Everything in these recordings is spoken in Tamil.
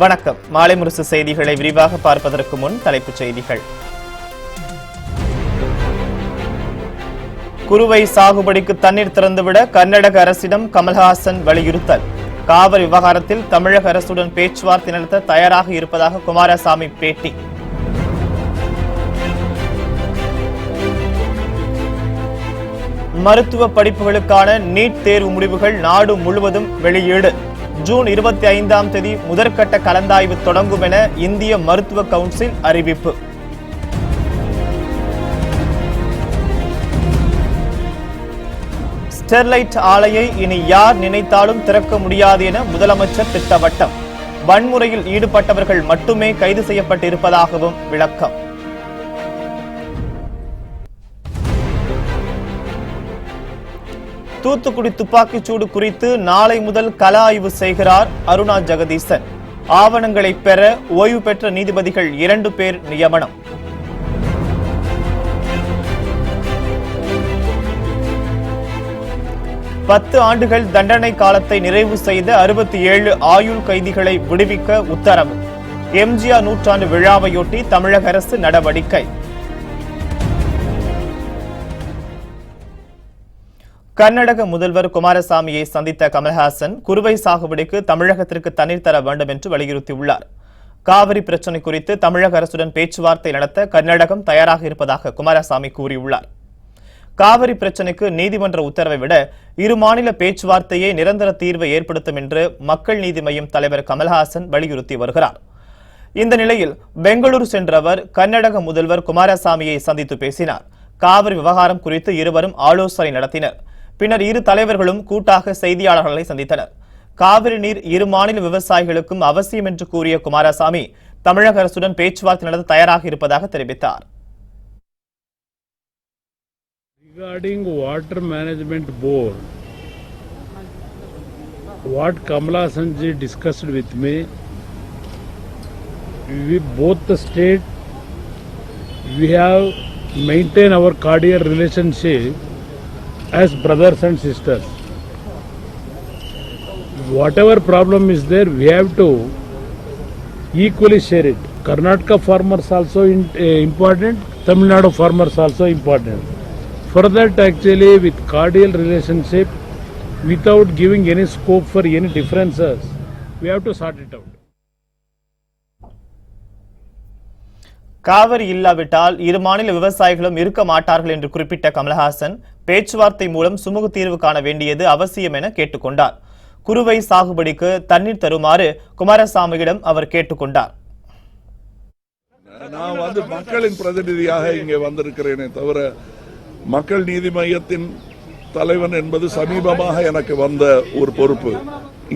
வணக்கம். மாலை முரசு செய்திகளை விரிவாக பார்ப்பதற்கு முன் தலைப்புச் செய்திகள். குறுவை சாகுபடிக்கு தண்ணீர் திறந்துவிட கர்நாடக அரசிடம் கமல்ஹாசன் வலியுறுத்தல். காவிரி விவகாரத்தில் தமிழக அரசுடன் பேச்சுவார்த்தை நடத்த தயாராக இருப்பதாக குமாரசாமி பேட்டி. மருத்துவ படிப்புகளுக்கான நீட் தேர்வு முடிவுகள் நாடு முழுவதும் வெளியீடு. ஜூன் 25ஆம் தேதி முதற்கட்ட கலந்தாய்வு தொடங்கும் என இந்திய மருத்துவ கவுன்சில் அறிவிப்பு. ஸ்டெர்லைட் ஆலையை இனி யார் நினைத்தாலும் திறக்க முடியாது என முதலமைச்சர் திட்டவட்டம். வன்முறையில் ஈடுபட்டவர்கள் மட்டுமே கைது செய்யப்பட்டிருப்பதாகவும் விளக்கம். தூத்துக்குடி துப்பாக்கிச்சூடு குறித்து நாளை முதல் கள ஆய்வு செய்கிறார் அருணா ஜெகதீசன். ஆவணங்களை பெற ஓய்வு பெற்ற நீதிபதிகள் 2 பேர் நியமனம். பத்து ஆண்டுகள் தண்டனை காலத்தை நிறைவு செய்த 67 ஆயுள் கைதிகளை விடுவிக்க உத்தரவு. எம்ஜிஆர் நூற்றாண்டு விழாவையொட்டி தமிழக அரசு நடவடிக்கை. கர்நாடக முதல்வர் குமாரசாமியை சந்தித்த கமல்ஹாசன் குறுவை சாகுபடிக்கு தமிழகத்திற்கு தண்ணீர் தர வேண்டும் என்று வலியுறுத்தியுள்ளார். காவிரி பிரச்சினை குறித்து தமிழக அரசுடன் பேச்சுவார்த்தை நடத்த கர்நாடகம் தயாராக இருப்பதாக குமாரசாமி கூறியுள்ளார். காவிரி பிரச்சினைக்கு நீதிமன்ற உத்தரவை விட இரு மாநில பேச்சுவார்த்தையே நிரந்தர தீர்வை ஏற்படுத்தும் என்று மக்கள் நீதி மய்யம் தலைவர் கமல்ஹாசன் வலியுறுத்தி வருகிறார். இந்த நிலையில் பெங்களூரு சென்ற அவர் கர்நாடக முதல்வர் குமாரசாமியை சந்தித்து பேசினார். காவிரி விவகாரம் குறித்து இருவரும் ஆலோசனை நடத்தினர். பின்னர் இரு தலைவர்களும் கூட்டாக செய்தியாளர்களை சந்தித்தனர். காவிரி நீர் இரு மாநில விவசாயிகளுக்கும் அவசியம் என்று கூறிய குமாரசாமி தமிழக அரசுடன் பேச்சுவார்த்தை நடத்த தயாராக இருப்பதாக தெரிவித்தார். Regarding Water Management Board, what Kamala Sanjay discussed with me, we both the state, we have maintained our cordial relationship as brothers and sisters. Whatever problem is there, we have to equally share it. Karnataka farmers also important, Tamil Nadu farmers also important. For that, actually, with cordial relationship, without giving any scope for any differences, we have to sort it out. Kaveri இல்லாவிட்டால் இரு மாநில விவசாயிகளும் இருக்க மாட்டார்கள் என்று குறிப்பிட்ட கமல்ஹாசன் பேச்சுவார்த்தை மூலம் சுமூக தீர்வு காண வேண்டியது அவசியம் என கேட்டுக்கொண்டார். குறுவை சாகுபடிக்கு தண்ணீர் தருமாறு குமாரசாமியிடம் அவர் கேட்டுக்கொண்டார். நான் மக்களின் பிரதிநிதியாக இங்கே வந்திருக்கிறேனே தவிர மக்கள் நீதி மையத்தின் தலைவன் என்பது சமீபமாக எனக்கு வந்த ஒரு பொறுப்பு.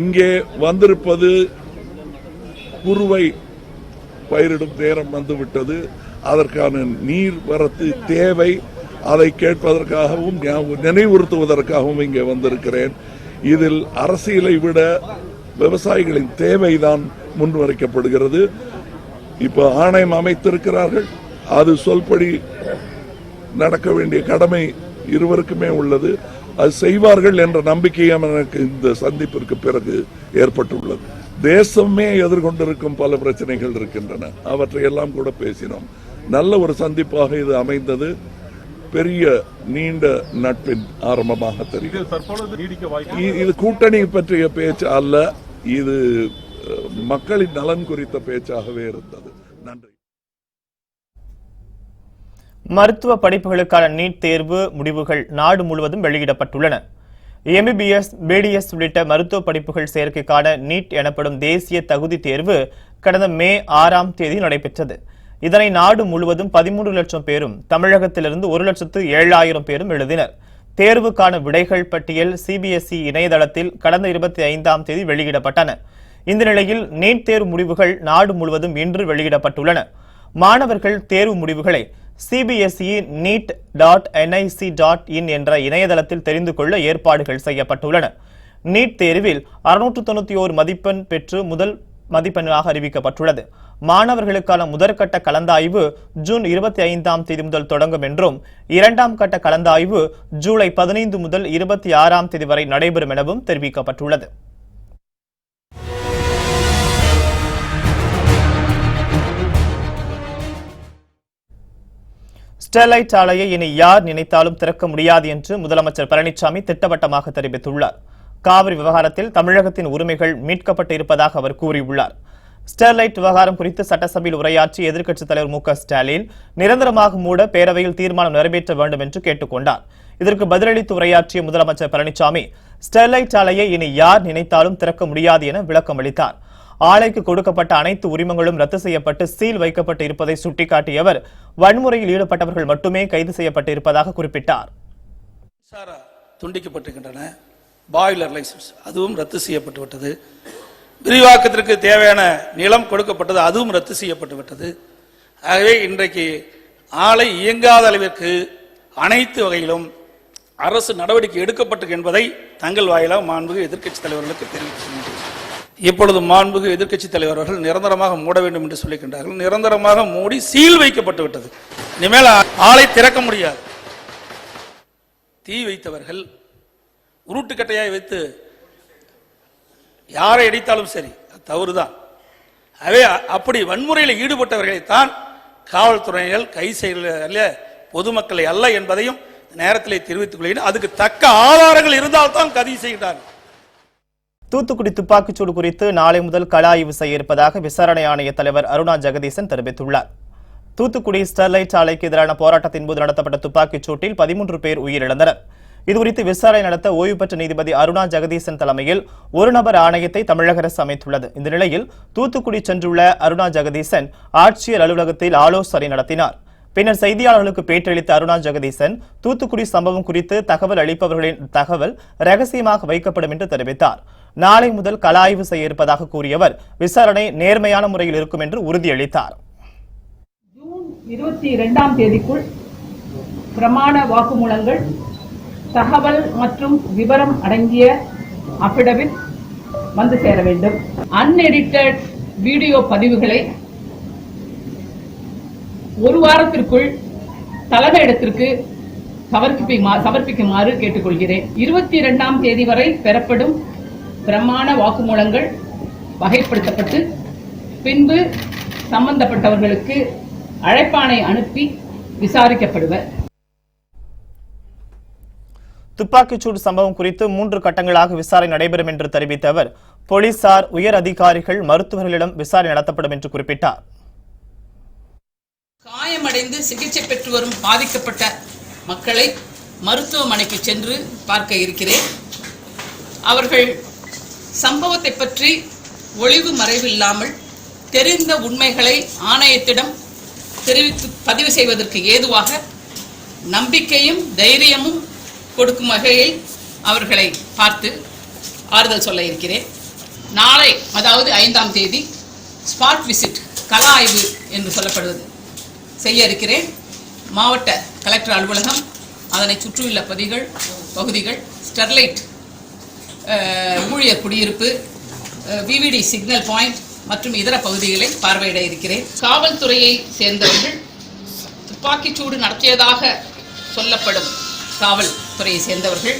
இங்கே வந்திருப்பது குறுவை பயிரிடும் நேரம் வந்துவிட்டது. அதற்கான நீர் வரத்து தேவை, அதை கேட்பதற்காகவும் நினைவுறுத்துவதற்காகவும் இங்கே வந்திருக்கிறேன். இதில் அரசியலை விட விவசாயிகளின் தேவைதான் முன்வைக்கப்படுகிறது. இப்ப ஆணையம் அமைத்திருக்கிறார்கள், அது சொல்படி நடக்க வேண்டிய கடமை இருவருக்குமே உள்ளது. அது செய்வார்கள் என்ற நம்பிக்கையும் எனக்கு இந்த சந்திப்பிற்கு பிறகு ஏற்பட்டுள்ளது. தேசமே எதிர்கொண்டிருக்கும் பல பிரச்சனைகள் இருக்கின்றன, அவற்றையெல்லாம் கூட பேசினோம். நல்ல ஒரு சந்திப்பாக இது அமைந்தது. பெரிய நீண்ட நட்பின் ஆரம்பமாக தெரியும். இது கூட்டணி பற்றிய பேச்சு அல்ல, இது மக்களின் நலன் குறித்த பேச்சாகவே இருந்தது. நன்றி. மருத்துவ படிப்புகளுக்கான நீட் தேர்வு முடிவுகள் நாடு முழுவதும் வெளியிடப்பட்டுள்ளன. எம்பிபிஎஸ், பிடிஎஸ் உள்ளிட்ட மருத்துவ படிப்புகள் சேர்க்கைக்கான நீட் எனப்படும் தேசிய தகுதி தேர்வு கடந்த மே 6ஆம் தேதி நடைபெற்றது. இதனை நாடு முழுவதும் 13 லட்சம் பேரும் தமிழகத்திலிருந்து 1,07,000 பேரும் எழுதினர். தேர்வுக்கான விடைகள் பட்டியல் சிபிஎஸ்இ இணையதளத்தில் கடந்த 25ஆம் தேதி வெளியிடப்பட்டன. இந்த நிலையில் நீட் தேர்வு முடிவுகள் நாடு முழுவதும் இன்று வெளியிடப்பட்டுள்ளன. மாணவர்கள் தேர்வு முடிவுகளை சிபிஎஸ்இ neet.nic.in என்ற இணையதளத்தில் தெரிந்து கொள்ள ஏற்பாடுகள் செய்யப்பட்டுள்ளன. நீட் தேர்வில் 691 மதிப்பெண் பெற்று முதல் மதிப்பெண்ணாக அறிவிக்கப்பட்டுள்ளது. மாணவர்களுக்கான முதற்கட்ட கலந்தாய்வு ஜூன் 25ஆம் தேதி முதல் தொடங்கும் என்றும் 2ஆம் கட்ட கலந்தாய்வு ஜூலை 15 முதல் 26ஆம் தேதி வரை நடைபெறும் எனவும் தெரிவிக்கப்பட்டுள்ளது. ஸ்டெர்லைட் ஆலையை இனி யார் நினைத்தாலும் திறக்க முடியாது என்று முதலமைச்சர் பழனிசாமி திட்டவட்டமாக தெரிவித்துள்ளார். காவிரி விவகாரத்தில் தமிழகத்தின் உரிமைகள் மீட்கப்பட்டு இருப்பதாக அவர் கூறியுள்ளார். ஸ்டெர்லைட் விவகாரம் குறித்து சட்டசபையில் உரையாற்றிய எதிர்க்கட்சித் தலைவர் மு க ஸ்டாலின் நிரந்தரமாக மூட பேரவையில் தீர்மானம் நிறைவேற்ற வேண்டும் என்று கேட்டுக் கொண்டார். இதற்கு பதிலளித்து உரையாற்றிய முதலமைச்சர் பழனிசாமி ஸ்டெர்லைட் ஆலையை இனி யார் நினைத்தாலும் திறக்க முடியாது என விளக்கம் அளித்தார். ஆலைக்கு கொடுக்கப்பட்ட அனைத்து உரிமங்களும் ரத்து செய்யப்பட்டு சீல் வைக்கப்பட்டு இருப்பதை சுட்டிக்காட்டிய அவர் வன்முறையில் ஈடுபட்டவர்கள் மட்டுமே கைது செய்யப்பட்டு இருப்பதாக குறிப்பிட்டார். துண்டிக்கப்பட்டிருக்கின்றன. பாய்லர் லைசன்ஸ் அதுவும் ரத்து செய்யப்பட்டு விட்டது. விரிவாக்கத்திற்கு தேவையான நிலம் கொடுக்கப்பட்டது, அதுவும் ரத்து செய்யப்பட்டு விட்டது. ஆகவே இன்றைக்கு ஆலை இயங்காத அளவிற்கு அனைத்து வகையிலும் அரசு நடவடிக்கை எடுக்கப்பட்டது என்பதை தங்கள் வாயிலாக மாண்புமிகு எதிர்க்கட்சித் தலைவர்களுக்கு தெரிவிக்கின்றனர். இப்பொழுது மாண்புமிகு எதிர்க்கட்சித் தலைவர்கள் நிரந்தரமாக மூட வேண்டும் என்று சொல்லிக்கின்றார்கள். நிரந்தரமாக மூடி சீல் வைக்கப்பட்டு விட்டது. இனிமேல் ஆலை திறக்க முடியாது. தீ வைத்தவர்கள் உருட்டுக்கட்டையாய் வைத்து யாரை அடித்தாலும் சரி, தவறுதான். அவே அப்படி வன்முறையில் ஈடுபட்டவர்களைத்தான் காவல்துறையினர் கை செய்ய பொதுமக்களை அல்ல என்பதையும் நேரத்தில் தெரிவித்துக் கொள்கிறேன். அதுக்கு தக்க ஆதாரங்கள் இருந்தால்தான் கைது செய்கிறார்கள். தூத்துக்குடி துப்பாக்கிச்சூடு குறித்து நாளை முதல் கள ஆய்வு செய்ய இருப்பதாக விசாரணை ஆணைய தலைவர் அருணா ஜெகதீசன் தெரிவித்துள்ளார். தூத்துக்குடி ஸ்டெர்லைட் ஆலைக்கு எதிரான போராட்டத்தின் போது நடத்தப்பட்ட துப்பாக்கிச் சூட்டில் 13 பேர் உயிரிழந்தனர். இதுகுறித்து விசாரணை நடத்த ஓய்வு பெற்ற நீதிபதி அருணா ஜெகதீசன் தலைமையில் ஒரு நபர் ஆணையத்தை தமிழக அரசு அமைத்துள்ளது. இந்த நிலையில் தூத்துக்குடி சென்றுள்ள அருணா ஜெகதீசன் ஆட்சியர் அலுவலகத்தில் ஆலோசனை நடத்தினார். பின்னர் செய்தியாளர்களுக்கு பேட்டியளித்த அருணா ஜெகதீசன் தூத்துக்குடி சம்பவம் குறித்து தகவல் அளிப்பவர்களின் தகவல் ரகசியமாக வைக்கப்படும் என்று தெரிவித்தார். நாளை முதல் கள ஆய்வு செய்ய இருப்பதாக கூறியவர் விசாரணை நேர்மையான முறையில் இருக்கும் என்று உறுதியளித்தார். ஜூன் 22ஆம் தேதிக்குள் பிரமாண வாக்குமூலங்கள், தகவல் மற்றும் விவரம் அடங்கிய அபிடவிட் வந்து சேர வேண்டும். அன்எடிட்டட் வீடியோ பதிவுகளை ஒரு வாரத்திற்குள் தலைமையிடத்திற்கு சமர்ப்பிக்குமாறு கேட்டுக்கொள்கிறேன். 22ஆம் தேதி வரை பெறப்படும் பிரமாண வாக்குமூலங்கள் வகைப்படுத்தப்பட்டு பின்பு சம்பந்தப்பட்டவர்களுக்கு அழைப்பாணை அனுப்பி விசாரிக்கப்படுவர். துப்பாக்கிச்சூடு சம்பவம் குறித்து 3 கட்டங்களாக விசாரணை நடைபெறும் என்று தெரிவித்த அவர் போலீசார், உயர் அதிகாரிகள், மருத்துவர்களிடம் விசாரணை நடத்தப்படும் என்று குறிப்பிட்டார். காயமடைந்து சிகிச்சை பெற்று வரும் பாதிக்கப்பட்ட மக்களை மருத்துவமனைக்கு சென்று பார்க்க இருக்கிறேன். அவர்கள் சம்பவத்தை பற்றி ஒளிவு மறைவில்லாமல் தெரிந்த உண்மைகளை ஆணையத்திடம் தெரிவித்து பதிவு செய்வதற்கு ஏதுவாக நம்பிக்கையும் தைரியமும் கொடுக்கும் வகையில் அவர்களை பார்த்து ஆறுதல் சொல்ல இருக்கிறேன். நாளை, அதாவது 5ஆம் தேதி ஸ்பாட் விசிட், கள ஆய்வு என்று சொல்லப்படுவது செய்ய இருக்கிறேன். மாவட்ட கலெக்டர் அலுவலகம், அதனை சுற்றியுள்ள பகுதிகள், ஸ்டெர்லைட் ஊழியர் குடியிருப்பு, விவிடி சிக்னல் பாயிண்ட் மற்றும் இதர பகுதிகளை பார்வையிட இருக்கிறேன். காவல்துறையை சேர்ந்தவர்கள், துப்பாக்கிச்சூடு நடத்தியதாக சொல்லப்படும் காவல்துறையை சேர்ந்தவர்கள்,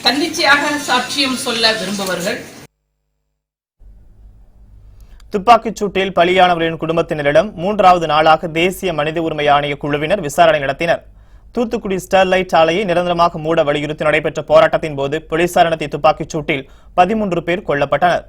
தன்னிச்சையாக சாட்சியம் சொல்ல விரும்புபவர்கள். துப்பாக்கிச் சூட்டில் பலியானவர்களின் குடும்பத்தினரிடம் 3வது நாளாக தேசிய மனித உரிமை ஆணைய குழுவினர் விசாரணை நடத்தினர். தூத்துக்குடி ஸ்டெர்லைட் ஆலையை நிரந்தரமாக மூட வலியுறுத்தி நடைபெற்ற போராட்டத்தின் போது போலீசார் நடத்திய துப்பாக்கிச் சூட்டில் 13 பேர் கொல்லப்பட்டனர்.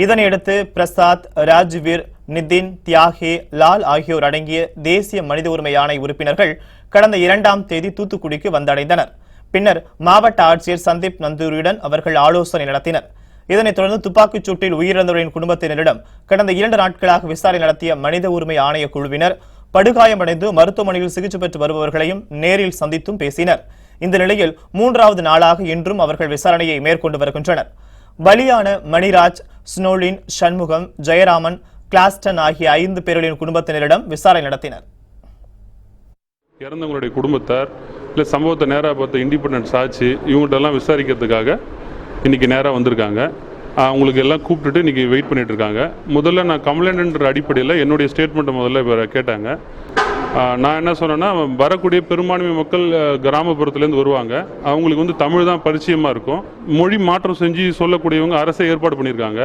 இதனையடுத்து பிரசாத், ராஜ்வீர், நிதின், தியாகே, லால் ஆகியோர் அடங்கிய தேசிய மனித உரிமை ஆணைய உறுப்பினர்கள் கடந்த 2ஆம் தேதி தூத்துக்குடிக்கு வந்தடைந்தனர். பின்னர் மாவட்ட ஆட்சியர் சந்தீப் நந்தூரியுடன் அவர்கள் ஆலோசனை நடத்தினர். இதனைத் தொடர்ந்து துப்பாக்கிச் சூட்டில் உயிரிழந்தவர்களின் குடும்பத்தினரிடம் கடந்த 2 நாட்களாக விசாரணை நடத்திய மனித உரிமை ஆணைய குழுவினர் படுகாயமடைந்து மருத்துவமனையில் சிகிச்சை பெற்று வருபவர்களையும் நேரில் சந்தித்தும் பேசினர். இந்த நிலையில் 3வது நாளாக இன்றும் அவர்கள் விசாரணையை மேற்கொண்டு வருகின்றனர். பலியான மணிராஜ், ஸ்னோலின், சண்முகம், ஜெயராமன், கிளாஸ்டன் ஆகிய 5 பேர்களின் குடும்பத்தினரிடம் விசாரணை நடத்தினர். இறந்தவங்களுடைய குடும்பத்தார் இல்லை சம்பவத்தை நேராக பார்த்த இண்டிபெண்டன்ஸ் ஆச்சு, இவங்கள்ட்டெல்லாம் விசாரிக்கிறதுக்காக இன்றைக்கி நேராக வந்திருக்காங்க. அவங்களுக்கு எல்லாம் கூப்பிட்டுட்டு இன்றைக்கி வெயிட் பண்ணிகிட்டு இருக்காங்க. முதல்ல நான் கம்ப்ளைண்ட்ன்ற அடிப்படையில் என்னுடைய ஸ்டேட்மெண்ட்டை முதல்ல கேட்டாங்க. நான் என்ன சொன்னேன்னா, வரக்கூடிய பெரும்பான்மை மக்கள் கிராமப்புறத்துலேருந்து வருவாங்க. அவங்களுக்கு வந்து தமிழ் தான் பரிச்சயமாக இருக்கும். மொழி மாற்றம் செஞ்சு சொல்லக்கூடியவங்க அரசை ஏற்பாடு பண்ணியிருக்காங்க.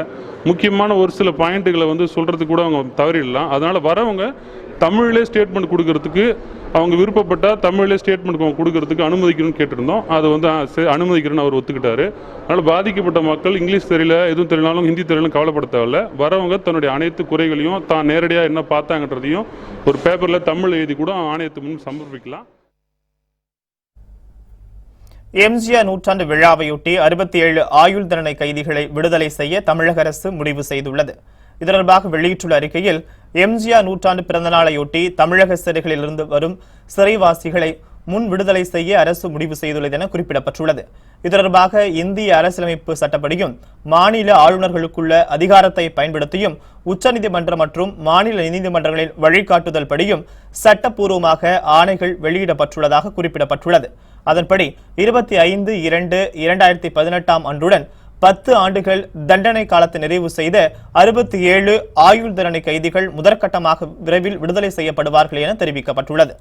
முக்கியமான ஒரு சில பாயிண்ட்டுகளை வந்து சொல்கிறதுக்கு கூட அவங்க தவறிடலாம். அதனால் வரவங்க தமிழ்லே ஸ்டேட்மெண்ட் கொடுக்கறதுக்கு அவங்க விருப்பப்பட்டால் தமிழில் ஸ்டேட்மெண்ட் கொடுக்கறதுக்கு அனுமதிக்கணும்னு கேட்டிருந்தோம். அது வந்து அனுமதிக்கிறேன்னு அவர் ஒத்துக்கிட்டாரு. அதனால் பாதிக்கப்பட்ட மக்கள் இங்கிலீஷ் தெரியல, எதுவும் தெரியலாலும் ஹிந்தி தெரியலும் கவலைப்பட தேவையில்ல. வரவங்க தன்னுடைய அனைத்து குறைகளையும் தான் நேரடியாக என்ன பார்த்தாங்கன்றதையும் ஒரு பேப்பரில் தமிழ் எழுதி கூட ஆணையத்துக்கு முன் சமர்ப்பிக்கலாம். எம்ஜிஆர் நூற்றாண்டு விழாவையொட்டி 67 ஆயுள் தண்டனை கைதிகளை விடுதலை செய்ய தமிழக அரசு முடிவு செய்துள்ளது. இது தொடர்பாக வெளியிட்டுள்ள அறிக்கையில், எம்ஜிஆர் நூற்றாண்டு பிறந்த நாளையொட்டி தமிழக சிறைகளில் இருந்து வரும் சிறைவாசிகளை முன் விடுதலை செய்ய அரசு முடிவு செய்துள்ளது என குறிப்பிடப்பட்டுள்ளது. இது தொடர்பாக இந்திய அரசியலமைப்பு சட்டப்படியும் மாநில ஆளுநர்களுக்குள்ள அதிகாரத்தை பயன்படுத்தியும் உச்சநீதிமன்றம் மற்றும் மாநில நீதிமன்றங்களின் வழிகாட்டுதல் படியும் சட்டப்பூர்வமாக ஆணைகள் வெளியிடப்பட்டுள்ளதாக குறிப்பிடப்பட்டுள்ளது. அதன்படி 25/2/2018 அன்றுடன் 10 ஆண்டுகள் தண்டனை காலத்தை நிறைவு செய்த 67 ஆயுள் தண்டனை கைதிகள் முதற்கட்டமாக விரைவில் விடுதலை செய்யப்படுவார்கள் என தெரிவிக்கப்பட்டுள்ளது.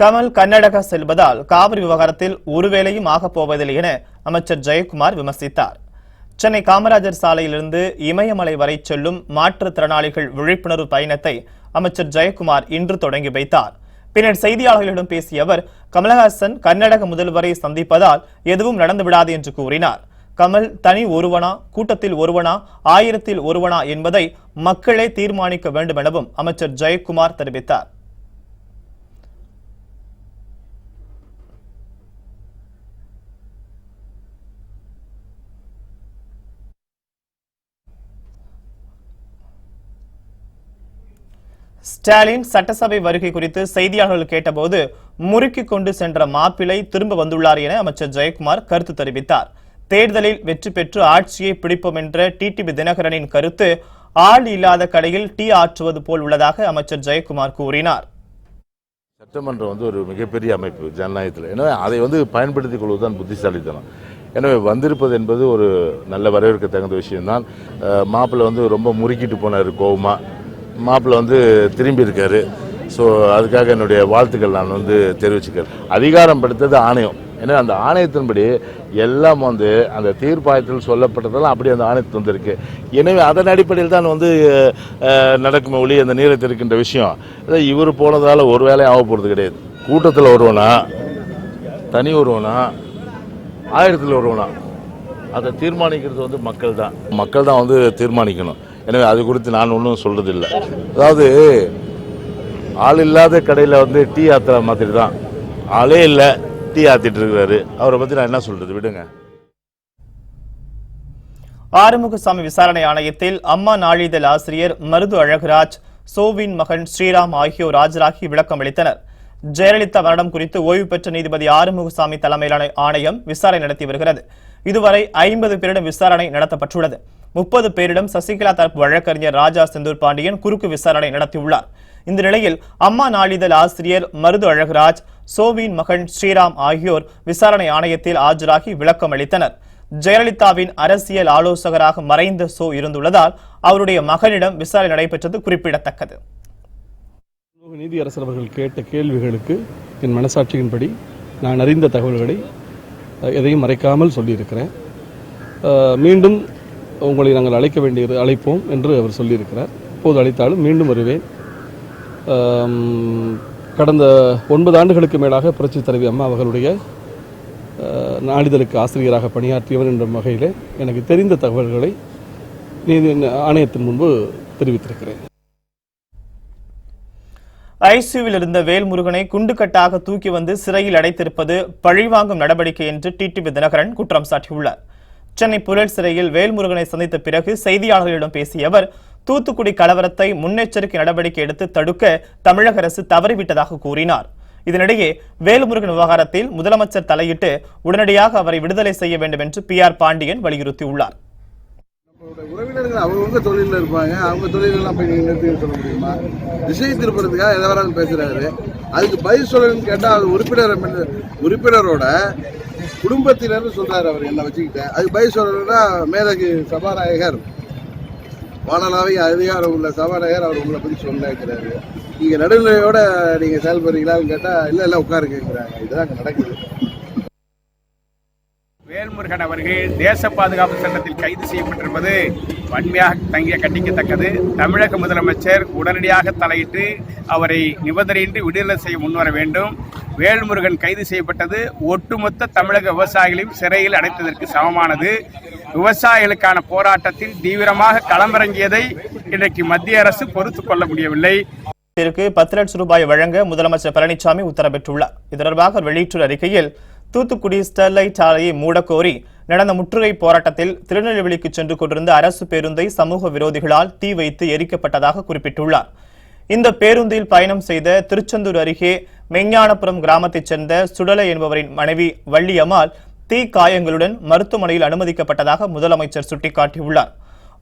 கமல் கர்நாடகா செல்வதால் காவிரி விவகாரத்தில் ஒருவேளையும் ஆகப் போவதில்லை என அமைச்சர் ஜெயக்குமார் விமர்சித்தார். சென்னை காமராஜர் சாலையிலிருந்து இமயமலை வரை செல்லும் மாற்றுத்திறனாளிகள் விழிப்புணர்வு பயணத்தை அமைச்சர் ஜெயக்குமார் இன்று தொடங்கி வைத்தார். பின்னர் செய்தியாளர்களிடம் பேசிய அவர், கமலஹாசன் கர்நாடக முதல்வரை சந்திப்பதால் எதுவும் நடந்துவிடாது என்று கூறினார். கமல் தனி ஒருவனா, கூட்டத்தில் ஒருவனா, 1000-ல் ஒருவனா என்பதை மக்களே தீர்மானிக்க வேண்டும் எனவும் அமைச்சர் ஜெயக்குமார் தெரிவித்தார். ஸ்டாலின் சட்டசபை வருகை குறித்து செய்தியாளர்கள் கேட்டபோது முறுக்கிக் கொண்டு சென்ற மாப்பிள்ளை திரும்ப வந்துள்ளார் என அமைச்சர் ஜெயக்குமார் கருத்து தெரிவித்தார். தேர்தலில் வெற்றி பெற்று ஆட்சியை பிடிப்போம் என்ற டிடிவி தினகரனின் கருத்து ஆள் இல்லாத கடையில் டீ ஆற்றுவது போல் உள்ளதாக அமைச்சர் ஜெயக்குமார் கூறினார். சட்டமன்றம் வந்து ஒரு மிகப்பெரிய அமைப்பு ஜனநாயகத்தில். எனவே அதை பயன்படுத்திக் கொள்வதுதான் புத்திசாலித்தனம். எனவே வந்திருப்பது என்பது ஒரு நல்ல வரவேற்க தகுந்த விஷயம்தான். மாப்பிள்ளை ரொம்ப முறுக்கிட்டு போனார் கோவமா. மாப்பிள்ளை திரும்பி இருக்காரு. ஸோ அதுக்காக என்னுடைய வாழ்த்துக்கள் நான் தெரிவிச்சுக்கிறேன். அதிகாரம் படுத்தது ஆணையம். ஏன்னா அந்த ஆணையத்தின்படி எல்லாம் அந்த தீர்ப்பாயத்தில் சொல்லப்பட்டதெல்லாம் அப்படி அந்த ஆணையத்தில் வந்திருக்கு. எனவே அதன் அடிப்படையில் தான் நடக்குமே ஒளி அந்த நீரத்தில் இருக்கின்ற விஷயம். இவர் போனதால் ஒரு வேலையும் ஆக போகிறது கிடையாது. கூட்டத்தில் வருவனா, தனி வருவனா, 1000-ல் வருவனா, அதை தீர்மானிக்கிறது மக்கள் தான். மக்கள் தான் தீர்மானிக்கணும். எனவே அது குறித்து நான் ஒன்றும் சொல்றதில்லை. அதாவது ஆள் இல்லாத கடையில் டீ ஆத்துற மாதிரி தான். ஆளே இல்லை, டீ ஆத்திட்டு இருக்கிறாரு. அவரை பற்றி நான் என்ன சொல்றது, விடுங்க. ஆறுமுகசாமி விசாரணை ஆணையத்தில் அம்மா நாளிதழ் ஆசிரியர் மருது அழகுராஜ், சோவின் மகன் ஸ்ரீராம் ஆகியோர் ஆஜராகி விளக்கம் அளித்தனர். ஜெயலலிதா மரணம் குறித்து ஓய்வு பெற்ற நீதிபதி ஆறுமுகசாமி தலைமையிலான ஆணையம் விசாரணை நடத்தி வருகிறது. இதுவரை 50 பேரிடம் விசாரணை நடத்தப்பட்டுள்ளது. 30 பேரிடம் சசிகலா தரப்பு வழக்கறிஞர் ராஜா செந்தூர் பாண்டியன் குறுக்கு விசாரணை நடத்தியுள்ளார். இந்த நிலையில் அம்மா நாளிதழ் ஆசிரியர் மருது அழகுராஜ், சோவின் மகன் ஸ்ரீராம் ஆகியோர் விசாரணை ஆணையத்தில் ஆஜராகி விளக்கம் அளித்தனர். ஜெயலலிதாவின் அரசியல் ஆலோசகராக மறைந்த சோ இருந்துள்ளதால் அவருடைய மகனிடம் விசாரணை நடைபெற்றது குறிப்பிடத்தக்கது. நீதியரசர் அவர்கள் கேட்ட கேள்விகளுக்கு என் மனசாட்சியின்படி நான் அறிந்த தகவல்களை எதையும் மறைக்காமல் சொல்லியிருக்கிறேன். மீண்டும் உங்களை நாங்கள் அழைப்போம் என்று அவர் சொல்லியிருக்கிறார். இப்போது அழைத்தாலும் மீண்டும் வருவேன். கடந்த 9 ஆண்டுகளுக்கு மேலாக புரட்சித் தலைவி அம்மா அவர்களுடைய நாளிதழுக்கு ஆசிரியராக பணியாற்றியவர் என்ற வகையில் எனக்கு தெரிந்த தகவல்களை ஆணையத்தின் முன்பு தெரிவித்திருக்கிறேன். ஐசியூவில் இருந்த வேல்முருகனை குண்டுக்கட்டாக தூக்கி வந்து சிறையில் அடைத்திருப்பது பழிவாங்கும் நடவடிக்கை என்று டிடிவி தினகரன் குற்றம் சாட்டியுள்ளார். சென்னை புழல் சிறையில் வேல்முருகனை சந்தித்த பிறகு செய்தியாளர்களிடம் பேசிய அவர், தூத்துக்குடி கலவரத்தை முன்னெச்சரிக்கை நடவடிக்கை எடுத்து தடுக்க தமிழக அரசு தவறிவிட்டதாக கூறினார். இதனிடையே வேல்முருகன் விவகாரத்தில் முதலமைச்சர் தலையிட்டு உடனடியாக அவரை விடுதலை செய்ய வேண்டும் என்று PR பாண்டியன் வலியுறுத்தியுள்ளார். உறவினர்கள் அவங்க தொழிலில் இருப்பாங்க, அவங்க தொழிலெல்லாம் போய் நிறுத்தி சொல்ல முடியுமா? திசை திருப்பறதுக்காக எதவராலும் பேசுறாரு. அதுக்கு பதில் சொல்லணும்னு கேட்டால் அது உறுப்பினரோட குடும்பத்தினர் சொல்றாரு. அவர் என்ன வச்சுக்கிட்டேன் அதுக்கு பதில் சொல்லணும்னா மேதகு சபாநாயகர், வானலாவை அதிகாரம் உள்ள சபாநாயகர் அவர் உங்களை பற்றி சொல்லிக்கிறாரு. நீங்க நடுநிலையோட நீங்க செயல்படுறீங்களான்னு கேட்டா இல்ல உட்காரு கேட்கிறாங்க. இதுதான் நடக்குது. வேல்முருகன் முருகன் அவர்கள் தேச பாதுகாப்பு சட்டத்தில் கைது செய்யப்பட்டிருப்பது வன்மையாக கண்டிக்கத்தக்கது. தமிழக முதலமைச்சர் உடனடியாக தலையிட்டு அவரை நிபந்தனையின்றி விடுதலை செய்ய முன்வர வேண்டும். வேல்முருகன் கைது செய்யப்பட்டது ஒட்டுமொத்த தமிழக விவசாயிகளையும் சிறையில் அடைத்ததற்கு சமமானது. விவசாயிகளுக்கான போராட்டத்தில் தீவிரமாக களமிறங்கியதை இன்றைக்கு மத்திய அரசு பொறுத்துக் கொள்ள முடியவில்லை. 10 லட்சம் ரூபாய் வழங்க முதலமைச்சர் பழனிசாமி உத்தரவிட்டுள்ளார். இது தொடர்பாக வெளியிட்டுள்ள அறிக்கையில், தூத்துக்குடி ஸ்டெர்லைட் ஆலையை மூடக்கோரி நடந்த முற்றுகை போராட்டத்தில் திருநெல்வேலிக்கு சென்று கொண்டிருந்த அரசு பேருந்தை சமூக விரோதிகளால் தீ வைத்து எரிக்கப்பட்டதாக குறிப்பிட்டுள்ளார். இந்த பேருந்தில் பயணம் செய்த திருச்செந்தூர் அருகே மெஞ்ஞானபுரம் கிராமத்தைச் சேர்ந்த சுடலை என்பவரின் மனைவி வள்ளியம்மாள் தீ காயங்களுடன் மருத்துவமனையில் அனுமதிக்கப்பட்டதாக முதலமைச்சர் சுட்டிக்காட்டியுள்ளார்.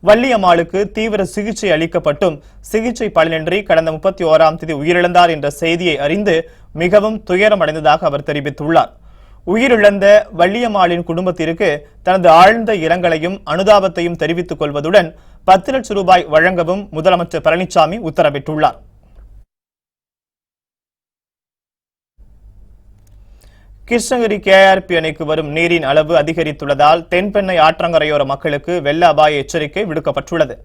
வள்ளியம்மாளுக்கு தீவிர சிகிச்சை அளிக்கப்பட்டும் சிகிச்சை பலனின்றி கடந்த 31ஆம் தேதி உயிரிழந்தார் என்ற செய்தியை அறிந்து மிகவும் துயரமடைந்ததாக அவர் தெரிவித்துள்ளார். உயிரிழந்த வள்ளியம்மாளின் குடும்பத்திற்கு தனது ஆழ்ந்த இரங்கலையும் அனுதாபத்தையும் தெரிவித்துக் கொள்வதுடன் 10 லட்சம் ரூபாய் வழங்கவும் முதலமைச்சர் பழனிசாமி உத்தரவிட்டுள்ளார். கிருஷ்ணகிரி கேஆர்பி அணைக்கு வரும் நீரின் அளவு அதிகரித்துள்ளதால் தென்பெண்ணை ஆற்றங்கரையோர மக்களுக்கு வெள்ள அபாய எச்சரிக்கை விடுக்கப்பட்டுள்ளது.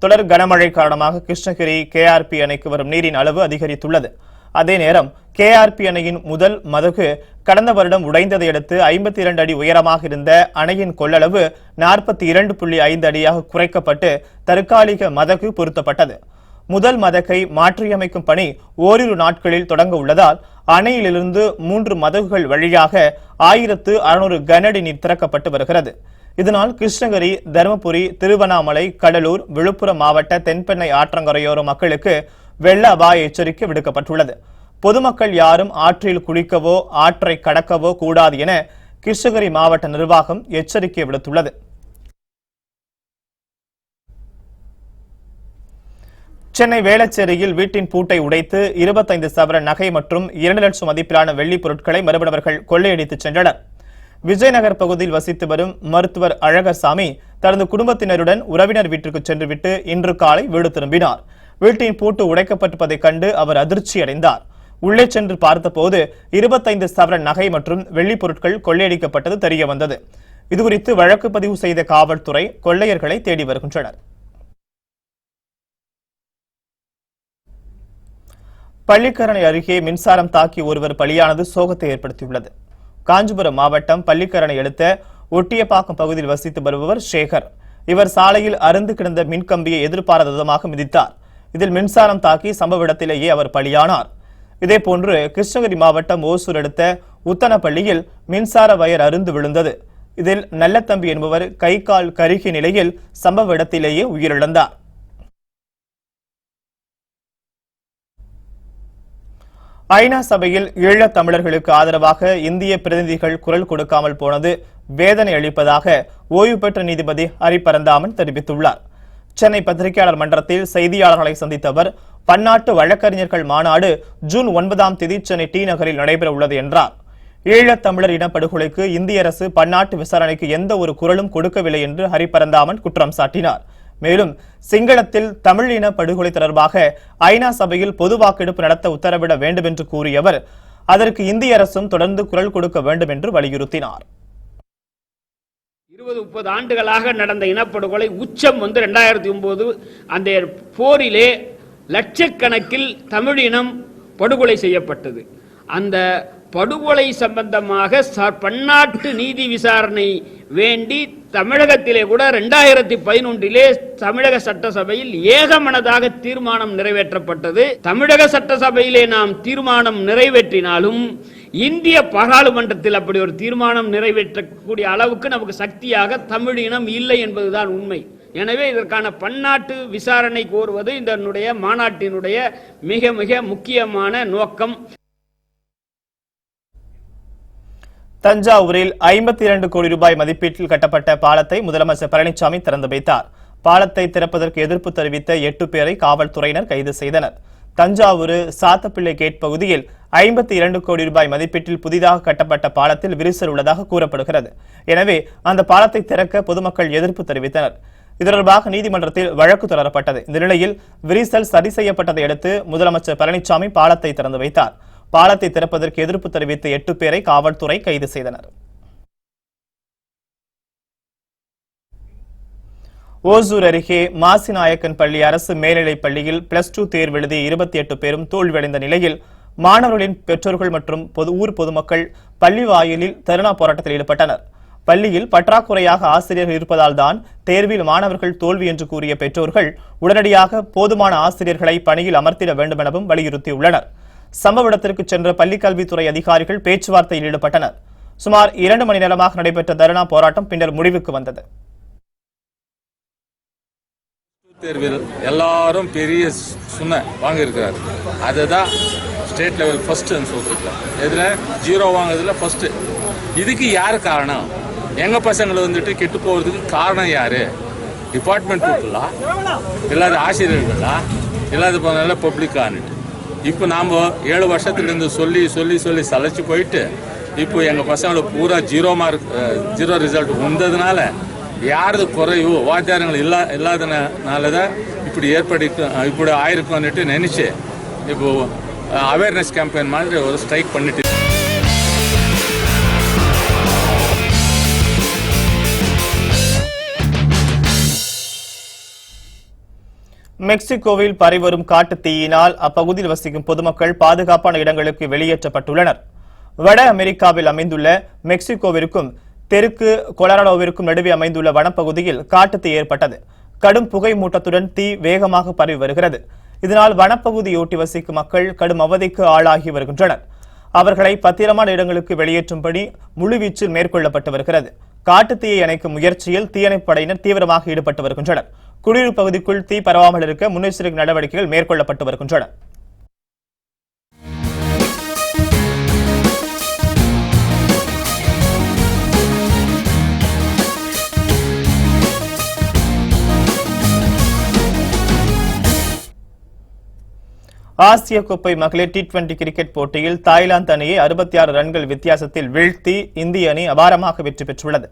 தொடர் கனமழை காரணமாக கிருஷ்ணகிரி கேஆர்பி அணைக்கு வரும் நீரின் அளவு அதிகரித்துள்ளது. அதே நேரம் கேஆர்பி அணையின் முதல் மதகு கடந்த வருடம் உடைந்ததை அடுத்து 52 அடி உயரமாக இருந்த அணையின் கொள்ளளவு 42.5 அடியாக குறைக்கப்பட்டு தற்காலிக மதகு பொருத்தப்பட்டது. முதல் மதகை மாற்றியமைக்கும் பணி ஓரிரு நாட்களில் தொடங்க உள்ளதால் அணையிலிருந்து 3 மதகுகள் வழியாக 1600 கனஅடி நீர் திறக்கப்பட்டு வருகிறது. இதனால் கிருஷ்ணகிரி, தருமபுரி, திருவண்ணாமலை, கடலூர், விழுப்புரம் மாவட்ட தென்பெண்ணை ஆற்றங்கரையோர மக்களுக்கு வெள்ள அபாய எச்சரிக்கை விடுக்கப்பட்டுள்ளது. பொதுமக்கள் யாரும் ஆற்றில் குளிக்கவோ ஆற்றை கடக்கவோ கூடாது என கிருஷ்ணகிரி மாவட்ட நிர்வாகம் எச்சரிக்கை விடுத்துள்ளது. சென்னை வேளச்சேரியில் வீட்டின் பூட்டை உடைத்து 25 சவரன் நகை மற்றும் 2 லட்சம் மதிப்பிலான வெள்ளிப் பொருட்களை மர்மநபர்கள் கொள்ளையடித்து சென்றனர். விஜயநகர் பகுதியில் வசித்து வரும் மருத்துவர் அழகர்சாமி தனது குடும்பத்தினருடன் உறவினர் வீட்டிற்கு சென்றுவிட்டு இன்று காலை வீடு திரும்பினார். வீட்டின் பூட்டு உடைக்கப்பட்டிருப்பதைக் கண்டு அவர் அதிர்ச்சியடைந்தார். உள்ளே சென்று பார்த்தபோது 25 சவரன் நகை மற்றும் வெள்ளிப் பொருட்கள் கொள்ளையடிக்கப்பட்டது தெரியவந்தது. இதுகுறித்து வழக்கு பதிவு செய்த காவல்துறை கொள்ளையர்களை தேடி வருகின்றனர். பள்ளிக்கரணை அருகே மின்சாரம் தாக்கி ஒருவர் பலியானது சோகத்தை ஏற்படுத்தியுள்ளது. காஞ்சிபுரம் மாவட்டம் பள்ளிக்கரணை அடுத்த ஒட்டியப்பாக்கம் பகுதியில் வசித்து வருபவர் சேகர். இவர் சாலையில் அறுந்து கிடந்த மின்கம்பியை எதிர்பாராத விதமாக மிதித்தார். இதில் மின்சாரம் தாக்கி சம்பவ இடத்திலேயே அவர் பலியானார். இதேபோன்று கிருஷ்ணகிரி மாவட்டம் ஓசூர் அடுத்த உத்தனப்பள்ளியில் மின்சார வயர் அறுந்து விழுந்தது. இதில் நல்லத்தம்பி என்பவர் கை கால் கருகிய நிலையில் சம்பவ இடத்திலேயே உயிரிழந்தார். ஐநா சபையில் ஈழத் தமிழர்களுக்கு ஆதரவாக இந்திய பிரதிநிதிகள் குரல் கொடுக்காமல் போனது வேதனை அளிப்பதாக ஓய்வு பெற்ற நீதிபதி ஹரிபரந்தாமன் தெரிவித்துள்ளார். சென்னை பத்திரிகையாளர் மன்றத்தில் செய்தியாளர்களை சந்தித்த அவர், பன்னாட்டு வழக்கறிஞர்கள் மாநாடு ஜூன் 9ஆம் தேதி சென்னை டி நகரில் நடைபெற உள்ளது என்றார். ஈழத் தமிழர் இனப்படுகொலைக்கு இந்திய அரசு பன்னாட்டு விசாரணைக்கு எந்த ஒரு குரலும் கொடுக்கவில்லை என்று ஹரிபரந்தாமன் குற்றம் சாட்டினார். மேலும் சிங்களத்தில் தமிழ் இன படுகொலை தொடர்பாக ஐநா சபையில் பொது வாக்கெடுப்பு நடத்த உத்தரவிட வேண்டும் என்று கூறிய அவர், அதற்கு இந்திய அரசும் தொடர்ந்து குரல் கொடுக்க வேண்டும் என்று வலியுறுத்தினார். 20-30 ஆண்டுகளாக நடந்த இனப்படுகொலை உச்சம் 2009 அந்த போரிலே லட்சக்கணக்கில் தமிழ் இனம் படுகொலை செய்யப்பட்டது. அந்த படுகொலை சம்பந்தமாக பன்னாட்டு நீதி விசாரணை வேண்டி தமிழகத்திலே கூட 2011 தமிழக சட்டசபையில் ஏகமனதாக தீர்மானம் நிறைவேற்றப்பட்டது. தமிழக சட்டசபையிலே நாம் தீர்மானம் நிறைவேற்றினாலும் இந்திய பாராளுமன்றத்தில் அப்படி ஒரு தீர்மானம் நிறைவேற்றக்கூடிய அளவுக்கு நமக்கு சக்தியாக தமிழ் இனம் இல்லை என்பதுதான் உண்மை. எனவே இதற்கான பன்னாட்டு விசாரணை கோருவது இதனுடைய மாநாட்டினுடைய மிக மிக முக்கியமான நோக்கம். தஞ்சாவூரில் 52 கோடி ரூபாய் மதிப்பீட்டில் கட்டப்பட்ட பாலத்தை முதலமைச்சர் பழனிசாமி திறந்து வைத்தார். பாலத்தை திறப்பதற்கு எதிர்ப்பு தெரிவித்த 8 பேரை காவல்துறையினர் கைது செய்தனர். தஞ்சாவூர் சாத்தப்பிள்ளை கேட் பகுதியில் 52 கோடி ரூபாய் மதிப்பீட்டில் புதிதாக கட்டப்பட்ட பாலத்தில் விரிசல் உள்ளதாக கூறப்படுகிறது. எனவே அந்த பாலத்தை திறக்க பொதுமக்கள் எதிர்ப்பு தெரிவித்தனர். இது தொடர்பாக நீதிமன்றத்தில் வழக்கு தொடரப்பட்டது. இந்த நிலையில் விரிசல் சரி செய்யப்பட்டதை அடுத்து முதலமைச்சர் பழனிசாமி பாலத்தை திறந்து வைத்தார். பாலத்தை திறப்பதற்கு எதிர்ப்பு தெரிவித்த 8 பேரை காவல்துறை கைது செய்தனர். ஓசூர் அருகே மாசிநாயக்கன் பள்ளி அரசு மேல்நிலைப் பள்ளியில் +2 தேர்வு எழுதி 28 பேரும் தோல்வியடைந்த நிலையில் மாணவர்களின் பெற்றோர்கள் மற்றும் ஊர் பொதுமக்கள் பள்ளி வாயிலில் தர்ணா போராட்டத்தில் ஈடுபட்டனர். பள்ளியில் பற்றாக்குறையாக ஆசிரியர்கள் இருப்பதால் தான் தேர்வில் மாணவர்கள் தோல்வி என்று கூறிய பெற்றோர்கள் உடனடியாக போதுமான ஆசிரியர்களை பணியில் அமர்த்திட வேண்டும் எனவும் வலியுறுத்தியுள்ளனர். சம்பவ இடத்திற்கு சென்ற பள்ளிக்கல்வித்துறை அதிகாரிகள் பேச்சுவார்த்தையில் ஈடுபட்டனர். சுமார் 2 மணி நேரமாக நடைபெற்ற தர்ணா போராட்டம் பின்னர் முடிவுக்கு வந்தது. தேர்வில் எல்லாரும் பெரிய சுமை வாங்கியிருக்கிறாரு. அதுதான் ஸ்டேட் லெவல் ஃபர்ஸ்ட்னு சொல்லிருக்கலாம். இதில் 0 வாங்குறதுல ஃபர்ஸ்ட். இதுக்கு யார் காரணம்? எங்கள் பசங்களை வந்துட்டு கெட்டு போகிறதுக்கு காரணம் யார்? டிபார்ட்மெண்ட் பீப்புளா, இல்லாத ஆசிரியர்களா, இல்லாத போனால பப்ளிக்கானுட்டு. இப்போ நாம் 7 வருஷத்துலேருந்து சொல்லி சொல்லி சொல்லி சளைச்சு போயிட்டு இப்போ எங்கள் பசங்களுக்கு பூரா 0 மார்க் 0 ரிசல்ட் வந்ததுனால யாரது குறைவு வாத்தியாரங்கள் இல்லாதனால தான் இப்படி ஆயிருக்கும்னுட்டு நினச்சி இப்போ அவேர்னஸ் கேம்பெயின் மாதிரி ஒரு ஸ்ட்ரைக் பண்ணிட்டு. மெக்சிகோவில் பரவிவரும் காட்டுத் தீயினால் அப்பகுதியில் வசிக்கும் பொதுமக்கள் பாதுகாப்பான இடங்களுக்கு வெளியேற்றப்பட்டுள்ளனர். வட அமெரிக்காவில் அமைந்துள்ள மெக்சிகோவிற்கும் தெற்கு கொலராடோவிற்கும் நடுவே அமைந்துள்ள வனப்பகுதியில் காட்டுத்தீ ஏற்பட்டது. கடும் புகை மூட்டத்துடன் தீ வேகமாக பரவி வருகிறது. இதனால் வனப்பகுதியொட்டி வசிக்கும் மக்கள் கடும் அவதிக்கு ஆளாகி வருகின்றனர். அவர்களை பத்திரமான இடங்களுக்கு வெளியேற்றும்படி முழுவீச்சில் மேற்கொள்ளப்பட்டு வருகிறது. காட்டுத்தீயை அணைக்கும் முயற்சியில் தீயணைப்பு படையினர் தீவிரமாக ஈடுபட்டு வருகின்றனர். குடியிருப்பு பகுதிக்குள் தீ பரவாமல் இருக்க முன்னெச்சரிக்கை நடவடிக்கைகள் மேற்கொள்ளப்பட்டு வருகின்றன. ஆசிய கோப்பை மகளிர் T20 கிரிக்கெட் போட்டியில் தாய்லாந்து அணியை 66 ரன்கள் வித்தியாசத்தில் வீழ்த்தி இந்திய அணி அபாரமாக வெற்றி பெற்றுள்ளது.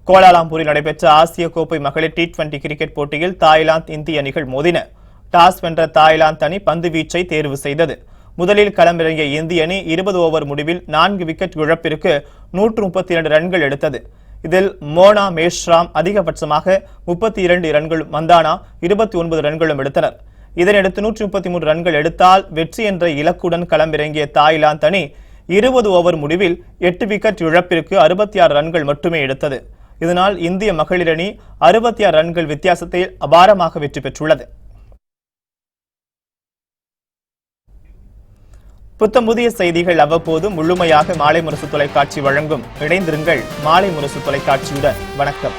கோலாலம்பூரில் நடைபெற்ற ஆசிய கோப்பை மகளிர் T20 கிரிக்கெட் போட்டியில் தாய்லாந்து இந்திய அணிகள் மோதின. டாஸ் வென்ற தாய்லாந்து அணி பந்து வீச்சை தேர்வு செய்தது. முதலில் களமிறங்கிய இந்திய அணி 20 ஓவர் முடிவில் 4 விக்கெட் இழப்பிற்கு 132 ரன்கள் எடுத்தது. இதில் மோனா மேஷ்ராம் அதிகபட்சமாக 32 ரன்களும் மந்தானா 29 ரன்களும் எடுத்தனர். இதனையடுத்து 133 ரன்கள் எடுத்தால் வெற்றி என்ற இலக்குடன் களமிறங்கிய தாய்லாந்து அணி 20 ஓவர் முடிவில் 8 விக்கெட் இழப்பிற்கு 66 ரன்கள் மட்டுமே எடுத்தது. இதனால் இந்திய மகளிர் அணி 66 ரன்கள் வித்தியாசத்தில் அபாரமாக வெற்றி பெற்றுள்ளது. புத்தம் புதிய செய்திகள் அவ்வப்போது முழுமையாக மாலை முரசு தொலைக்காட்சி வழங்கும். இணைந்திருங்கள் மாலை முரசு தொலைக்காட்சியுடன். வணக்கம்.